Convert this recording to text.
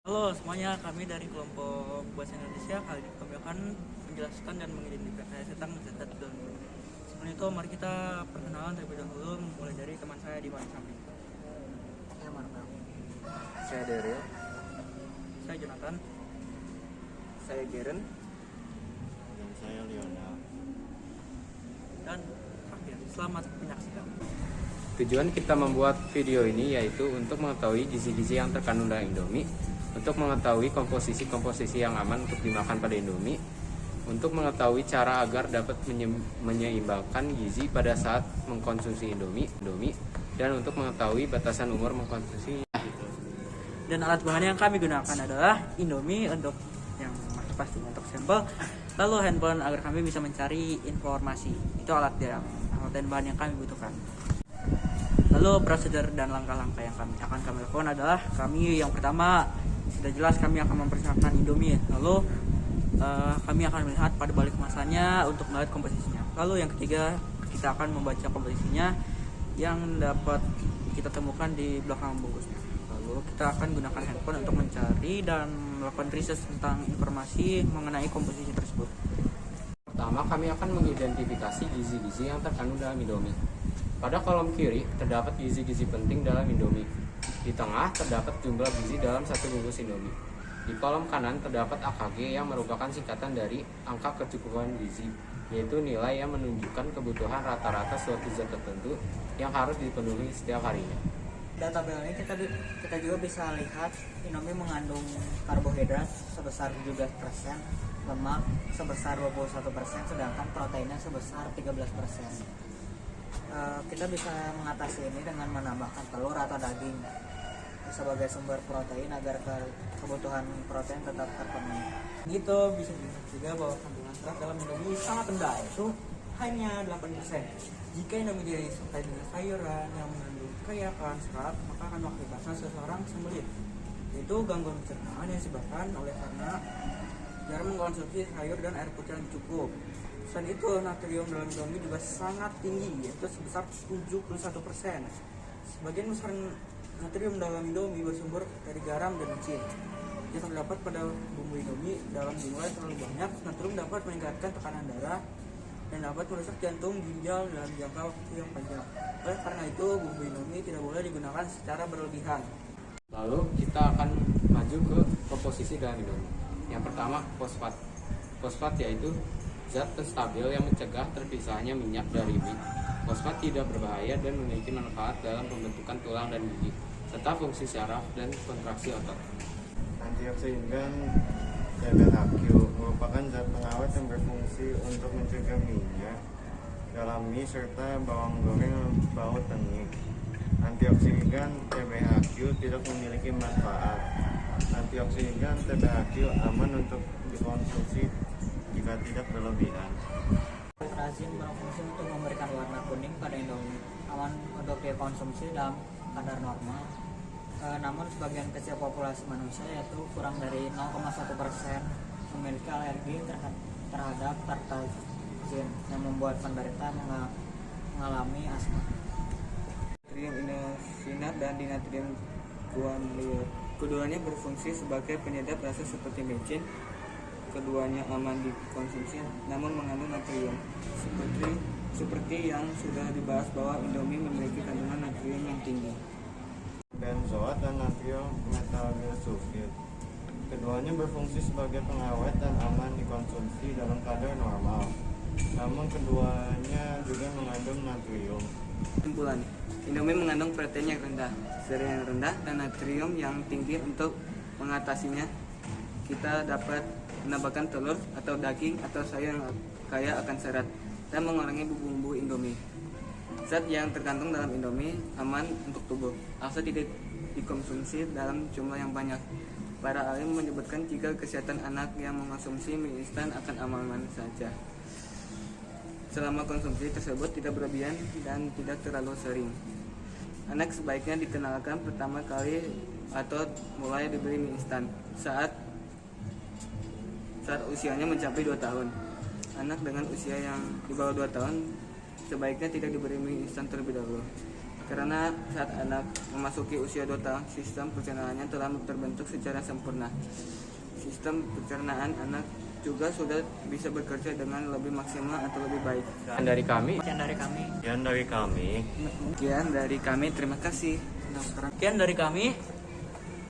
Halo semuanya, kami dari kelompok Bahasa Indonesia. Kali ini kami akan menjelaskan dan mengidentifikasi tentang zat dan guru. Sebelum itu, mari kita perkenalan terlebih dahulu, mulai dari teman saya di paling samping. Saya Marvel. Saya Daryl. Saya Jonathan. Saya Geren. Dan saya Lionel. Dan akhir, selamat menyaksikan. Tujuan kita membuat video ini yaitu untuk mengetahui gizi-gizi yang terkandung dalam Indomie, untuk mengetahui komposisi-komposisi yang aman untuk dimakan pada Indomie, untuk mengetahui cara agar dapat menyeimbangkan gizi pada saat mengkonsumsi Indomie, dan untuk mengetahui batasan umur mengkonsumsi. Dan alat bahan yang kami gunakan adalah Indomie untuk yang pasti untuk sampel, lalu handphone agar kami bisa mencari informasi. Itu alat dan bahan yang kami butuhkan. Lalu prosedur dan langkah-langkah yang akan kami lakukan adalah yang pertama sudah jelas kami akan mempersiapkan Indomie. Lalu kami akan melihat pada balik kemasannya untuk melihat komposisinya. Lalu yang ketiga kita akan membaca komposisinya yang dapat kita temukan di belakang bungkusnya. Lalu kita akan gunakan handphone untuk mencari dan melakukan riset tentang informasi mengenai komposisi tersebut. Pertama, kami akan mengidentifikasi gizi-gizi yang terkandung dalam Indomie. Pada kolom kiri terdapat gizi-gizi penting dalam Indomie. Di tengah terdapat jumlah gizi dalam satu bungkus Indomie. Di kolom kanan terdapat AKG yang merupakan singkatan dari angka kecukupan gizi, yaitu nilai yang menunjukkan kebutuhan rata-rata suatu zat tertentu yang harus dipenuhi setiap harinya. Dari tabel ini kita juga bisa lihat Indomie mengandung karbohidrat sebesar 17%, lemak sebesar 21%, sedangkan proteinnya sebesar 13%. Kita bisa mengatasi ini dengan menambahkan telur atau daging sebagai sumber protein agar kebutuhan protein tetap terpenuhi. Gitu bisa dilihat juga bahwa kandungan serat dalam Indomie sangat rendah, itu hanya 8%. Jika Indomie disertai dengan sayuran yang mengandung kaya akan serat, maka akan mengakibatkan seseorang sembelit. Itu gangguan pencernaan yang disebabkan oleh karena jarang mengkonsumsi sayur dan air putih yang cukup. Selain itu, natrium dalam Indomie juga sangat tinggi, yaitu sebesar 71%. Sebagian besar natrium dalam Indomie bersumber dari garam dan micin. Yang terdapat pada bumbu Indomie dalam jumlah yang terlalu banyak, natrium dapat meningkatkan tekanan darah dan dapat merusak jantung, ginjal dalam jangka waktu yang panjang. Oleh karena itu, bumbu Indomie tidak boleh digunakan secara berlebihan. Lalu kita akan maju ke komposisi dalam Indomie. Yang pertama, fosfat. Fosfat yaitu zat stabil yang mencegah terpisahnya minyak dari mie. Fosfat tidak berbahaya dan memiliki manfaat dalam pembentukan tulang dan gigi, serta fungsi syaraf dan kontraksi otot. Antioksidan TBHQ merupakan zat pengawet yang berfungsi untuk mencegah minyak dalam mie serta bawang goreng yang bau tengik. Antioksidan TBHQ tidak memiliki manfaat. Antioksidan TBHQ aman untuk dikonsumsi jika tidak berlebihan. Rezin berfungsi untuk memberikan warna kuning pada Indomie, aman untuk dikonsumsi dalam kadar normal. Namun sebagian kecil populasi manusia, yaitu kurang dari 0,1%, memiliki alergi terhadap tartrazin yang membuat penderita mengalami asma. Natrium inosinat dan dinatrium guanylyl. Keduanya berfungsi sebagai penyedap rasa seperti micin. Keduanya aman dikonsumsi namun mengandung natrium. Seperti yang sudah dibahas bahwa Indomie memiliki kandungan natrium yang tinggi. Benzoat dan natrium metabilsulfit. Keduanya berfungsi sebagai pengawet dan aman dikonsumsi dalam kadar normal. Namun keduanya juga mengandung natrium. Kesimpulan, Indomie mengandung protein yang rendah, serat yang rendah, dan natrium yang tinggi. Untuk mengatasinya, kita dapat menambahkan telur atau daging atau sayur yang kaya akan serat dan mengurangi bumbu Indomie. Zat yang terkandung dalam Indomie aman untuk tubuh, asal tidak dikonsumsi dalam jumlah yang banyak. Para ahli menyebutkan jika kesehatan anak yang mengonsumsi mie instan akan aman-aman saja, selama konsumsi tersebut tidak berlebihan dan tidak terlalu sering. Anak sebaiknya dikenalkan pertama kali atau mulai diberi mie instan saat usianya mencapai 2 tahun. Anak dengan usia yang di bawah 2 tahun sebaiknya tidak diberi mie instan terlebih dahulu. Karena saat anak memasuki usia 2 tahun, sistem pencernaannya telah terbentuk secara sempurna. Sistem pencernaan anak juga sudah bisa bekerja dengan lebih maksimal atau lebih baik. Dan dari kami, Sekian dari kami. Sekian dari kami. Sekian dari kami, terima kasih. Sekian dari kami.